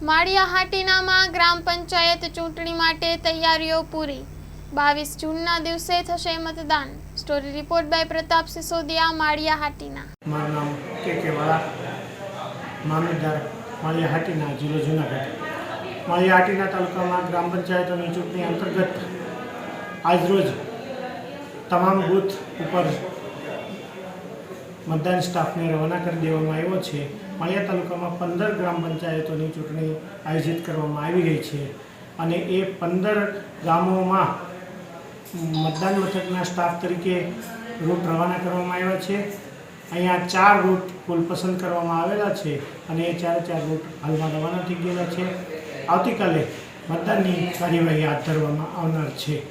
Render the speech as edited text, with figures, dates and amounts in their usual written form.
માળિયા હાટીનામાં ગ્રામ પંચાયત ચૂંટણી માટે તૈયારીઓ પૂરી। 22 જૂનના દિવસે થશે મતદાન। Story report by Pratap Sisodiya, Maliya Hatina. મારું નામ કે વાળા, મામલતદાર માળિયા હાટીના, જિલ્લો જૂનાગઢ। માળિયા હાટીના તાલુકામાં ગ્રામ પંચાયતોની ચૂંટણી અંતર્ગત આજરોજ તમામ બૂથ ઉપર મતદાન સ્ટાફને રવાના કરી દેવામાં આવ્યો છે। માળિયા તાલુકામાં 15 ગ્રામ પંચાયતોની ચૂંટણી આયોજિત કરવામાં આવી રહી છે અને એ 15 ગામોમાં મતદાન મથકના સ્ટાફ તરીકે રૂટ રવાના કરવામાં આવ્યા છે। અહીંયા 4 રૂટ કુલ પસંદ કરવામાં આવેલા છે અને એ 4 રૂટ હાલમાં રવાના થઈ ગયેલા છે। આવતીકાલે મતદાનની કાર્યવાહી હાથ ધરવામાં આવનાર છે।